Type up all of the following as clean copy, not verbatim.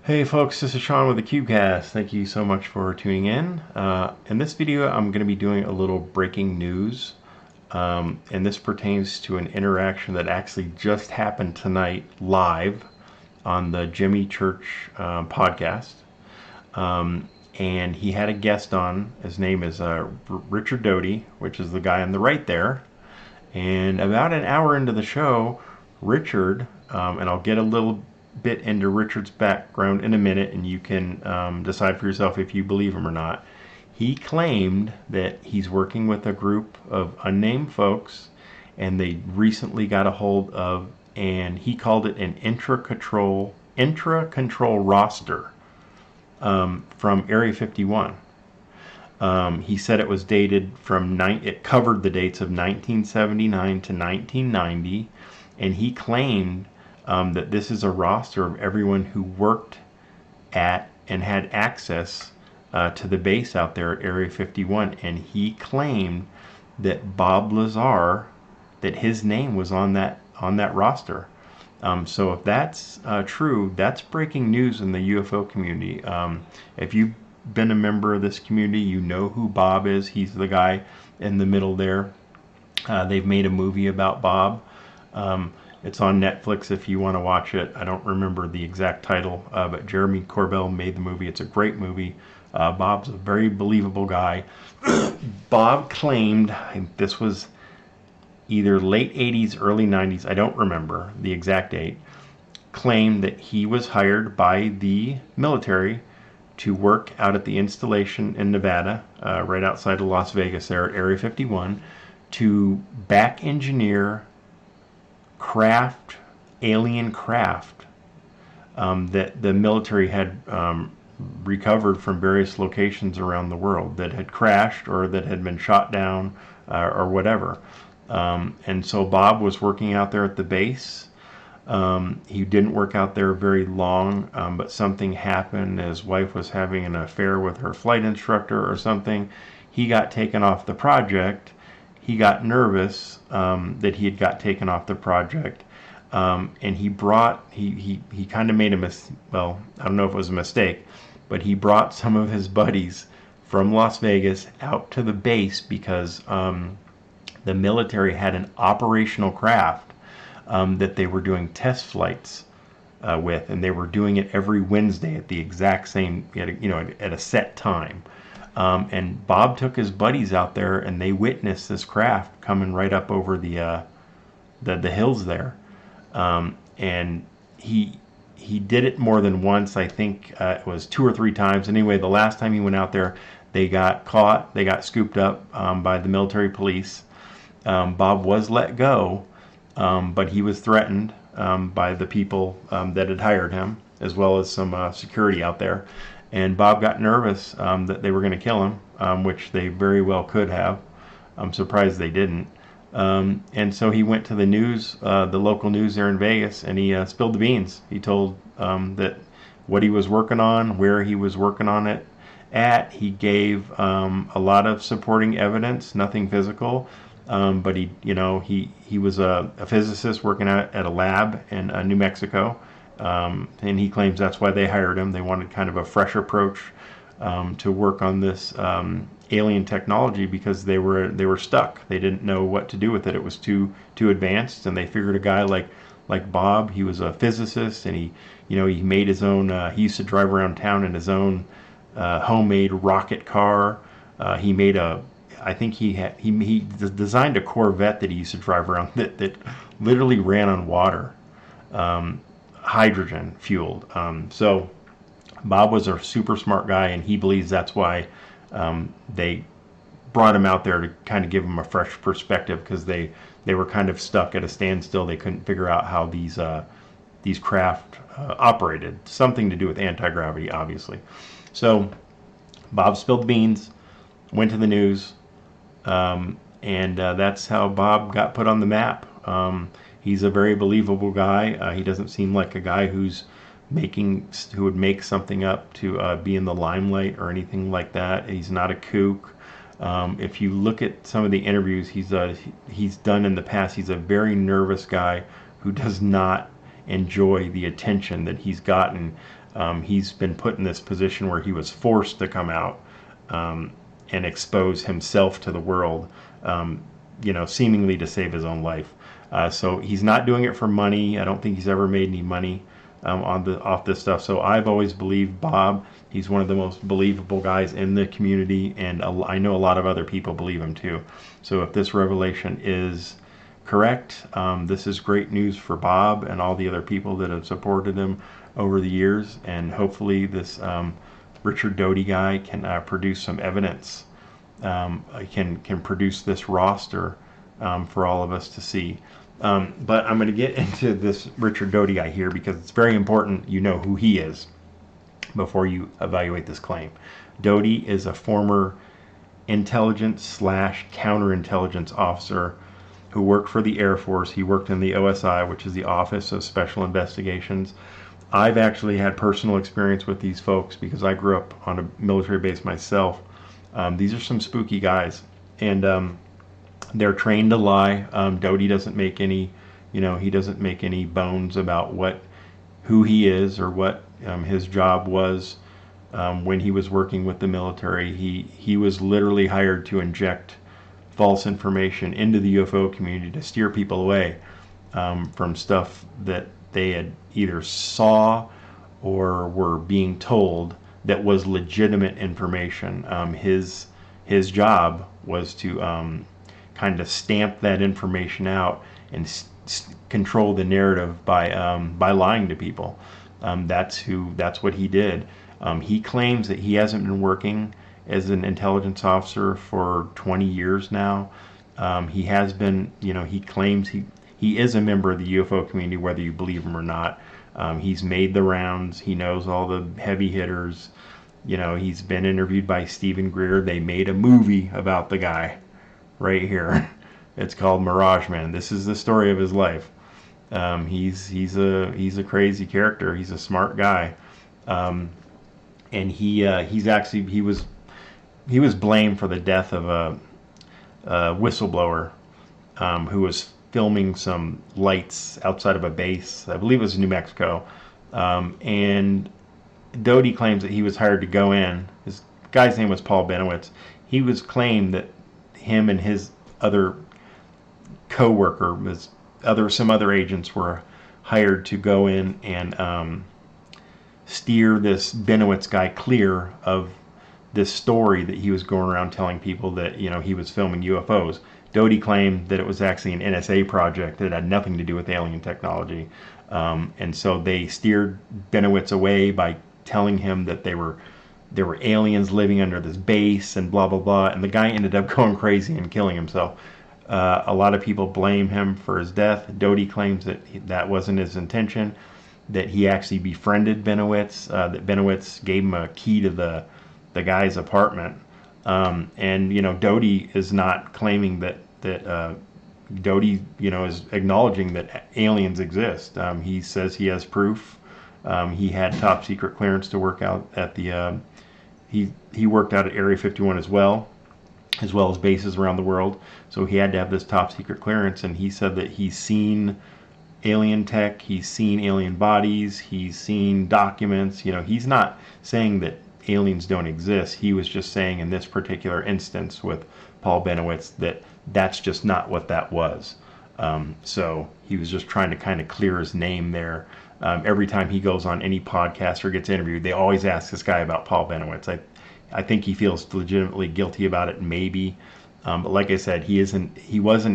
Hey folks, this is Sean with the CubeCast. Thank you so much for tuning in. In this video, I'm going to be doing a little breaking news, and this pertains to an interaction that actually just happened tonight live on the Jimmy Church podcast. And he had a guest on. His name is Richard Doty, which is the guy on the right there. And about an hour into the show, Richard, and I'll get a little bit into Richard's background in a minute, and you can decide for yourself if you believe him or not. He claimed that he's working with a group of unnamed folks, and they recently got a hold of, and he called it an intracontrol roster from Area 51. He said it was dated it covered the dates of 1979 to 1990, and he claimed that this is a roster of everyone who worked at and had access to the base out there at Area 51, and he claimed that Bob Lazar, that his name was on that roster. So if that's true, that's breaking news in the UFO community. If you've been a member of this community, you know who Bob is. He's the guy in the middle there. They've made a movie about Bob. It's on Netflix if you want to watch it. I don't remember the exact title, but Jeremy Corbell made the movie. It's a great movie. Bob's a very believable guy. Bob claimed, this was either late 80s, early 90s, I don't remember the exact date, claimed that he was hired by the military to work out at the installation in Nevada, right outside of Las Vegas there at Area 51, to back engineer alien craft that the military had recovered from various locations around the world that had crashed or that had been shot down or whatever. And so Bob was working out there at the base. He didn't work out there very long, but something happened. His wife was having an affair with her flight instructor or something. He got taken off the project. He got nervous that he had got taken off the project, and he kind of made well, I don't know if it was a mistake, but he brought some of his buddies from Las Vegas out to the base because the military had an operational craft that they were doing test flights with, and they were doing it every Wednesday at the exact same, at a set time. And Bob took his buddies out there, and they witnessed this craft coming right up over the hills there. And he did it more than once. I think it was 2 or 3 times. Anyway, the last time he went out there, they got caught. They got scooped up by the military police. Bob was let go, but he was threatened by the people that had hired him, as well as some security out there. And Bob got nervous that they were going to kill him, which they very well could have. I'm surprised they didn't. And so he went to the news, the local news there in Vegas, and he spilled the beans. He told that what he was working on, where he was working on it at. He gave a lot of supporting evidence, nothing physical. But he was a physicist working at a lab in New Mexico. And he claims that's why they hired him. They wanted kind of a fresh approach to work on this alien technology because they were stuck. They didn't know what to do with it. It was too advanced, and they figured a guy like Bob. He was a physicist, and he made his own. He used to drive around town in his own homemade rocket car. He made I think he designed a Corvette that he used to drive around that literally ran on water. Hydrogen fueled. So Bob was a super smart guy, and he believes that's why they brought him out there to kind of give him a fresh perspective, because they were kind of stuck at a standstill. They couldn't figure out how these craft operated. Something to do with anti-gravity, obviously. So Bob spilled the beans, went to the news, and that's how Bob got put on the map. He's a very believable guy. He doesn't seem like a guy who would make something up to be in the limelight or anything like that. He's not a kook. If you look at some of the interviews he's done in the past, he's a very nervous guy who does not enjoy the attention that he's gotten. He's been put in this position where he was forced to come out and expose himself to the world, seemingly to save his own life. So he's not doing it for money. I don't think he's ever made any money off this stuff. So I've always believed Bob. He's one of the most believable guys in the community, and I know a lot of other people believe him too. So if this revelation is correct, this is great news for Bob and all the other people that have supported him over the years, and hopefully this Richard Doty guy can produce some evidence, can produce this roster for all of us to see. But I'm going to get into this Richard Doty guy here because it's very important you know who he is before you evaluate this claim. Doty is a former intelligence / counterintelligence officer who worked for the Air Force. He worked in the OSI, which is the Office of Special Investigations. I've actually had personal experience with these folks because I grew up on a military base myself. These are some spooky guys, and they're trained to lie. Doty doesn't make any, he doesn't make any bones about who he is or what his job was when he was working with the military. He was literally hired to inject false information into the UFO community to steer people away from stuff that they had either saw or were being told that was legitimate information. His job was to kind of stamp that information out and control the narrative by lying to people. That's what he did. He claims that he hasn't been working as an intelligence officer for 20 years now. He has been, he claims he is a member of the UFO community, whether you believe him or not. He's made the rounds. He knows all the heavy hitters. He's been interviewed by Stephen Greer. They made a movie about the guy right here. It's called Mirage Man. This is the story of his life. He's a crazy character. He's a smart guy, and he was blamed for the death of a whistleblower who was filming some lights outside of a base. I believe it was New Mexico, and Doty claims that he was hired to go in. This guy's name was Paul Benowitz. He was claimed that him and his other co-worker, some other agents were hired to go in and steer this Benowitz guy clear of this story that he was going around telling people that he was filming UFOs. Doty claimed that it was actually an NSA project that had nothing to do with alien technology, and so they steered Benowitz away by telling him that there were aliens living under this base and blah blah blah, and the guy ended up going crazy and killing himself. A lot of people blame him for his death. Doty claims that wasn't his intention, that he actually befriended Benowitz, that Benowitz gave him a key to the guy's apartment, and Doty is not claiming that Doty is acknowledging that aliens exist. He says he has proof. He had top secret clearance to work out at the he worked out at Area 51 as well as bases around the world. So he had to have this top secret clearance, and he said that he's seen alien tech, he's seen alien bodies, he's seen documents. He's not saying that aliens don't exist. He was just saying in this particular instance with Paul Benowitz that that's just not what that was. So he was just trying to kind of clear his name there. Every time he goes on any podcast or gets interviewed, they always ask this guy about Paul Benowitz. I think he feels legitimately guilty about it, maybe. But like I said, he was an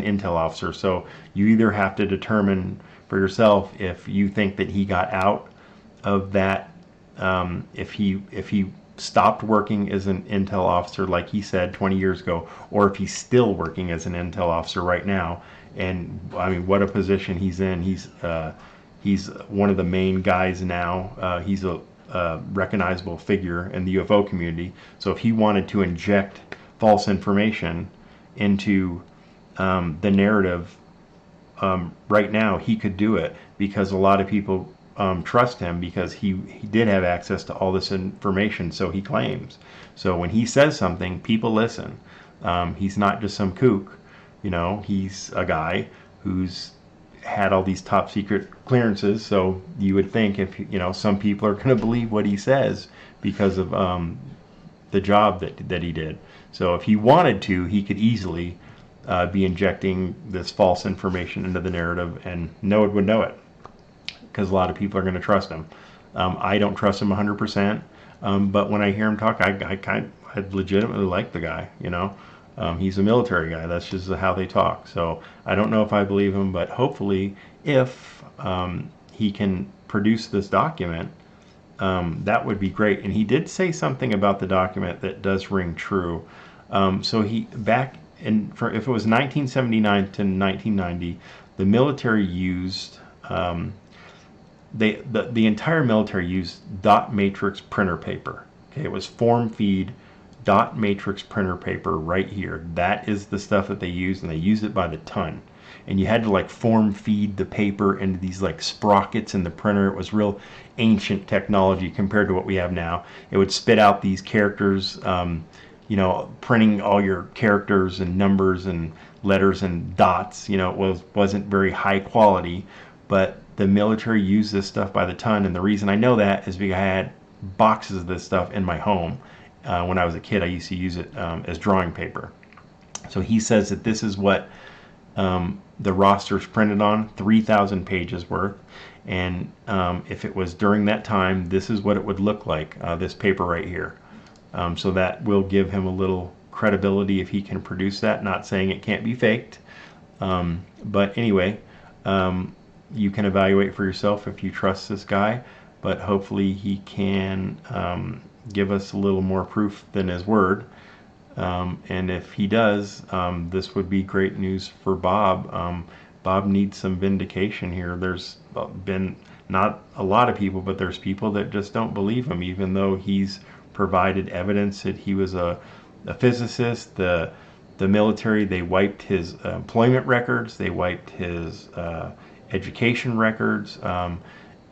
intel officer, so you either have to determine for yourself if you think that he got out of that, if he stopped working as an intel officer like he said 20 years ago, or if he's still working as an intel officer right now. And I mean, what a position he's in. He's one of the main guys now. He's a recognizable figure in the UFO community. So if he wanted to inject false information into the narrative right now, he could do it, because a lot of people trust him because he did have access to all this information, so he claims. So when he says something, people listen. He's not just some kook. He's a guy who's had all these top secret clearances. So you would think, if some people are going to believe what he says because of the job that he did. So if he wanted to, he could easily be injecting this false information into the narrative, and no one would know it, because a lot of people are going to trust him. I don't trust him 100%, but when I hear him talk, I legitimately like the guy. He's a military guy. That's just how they talk. So I don't know if I believe him, but hopefully, if he can produce this document, that would be great. And he did say something about the document that does ring true. So he back in, if it was 1979 to 1990, the military used the entire military used dot matrix printer paper. Okay, it was form feed dot matrix printer paper right here. That is the stuff that they used, and they used it by the ton. And you had to like form feed the paper into these like sprockets in the printer. It was real ancient technology compared to what we have now. It would spit out these characters, printing all your characters and numbers and letters and dots. It wasn't very high quality, but the military used this stuff by the ton. And the reason I know that is because I had boxes of this stuff in my home. When I was a kid, I used to use it as drawing paper. So he says that this is what the roster's printed on, 3,000 pages worth. And if it was during that time, this is what it would look like, this paper right here. So that will give him a little credibility if he can produce that. Not saying it can't be faked. But anyway, you can evaluate for yourself if you trust this guy. But hopefully he can give us a little more proof than his word. And if he does, this would be great news for Bob. Bob needs some vindication here. There's been not a lot of people, but there's people that just don't believe him, even though he's provided evidence that he was a physicist. The military, they wiped his employment records, they wiped his education records,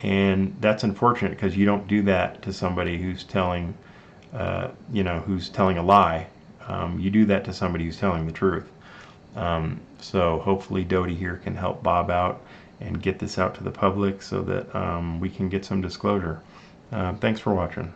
and that's unfortunate, because you don't do that to somebody who's telling who's telling a lie. You do that to somebody who's telling the truth. So hopefully Doty here can help Bob out and get this out to the public so that we can get some disclosure. Thanks for watching.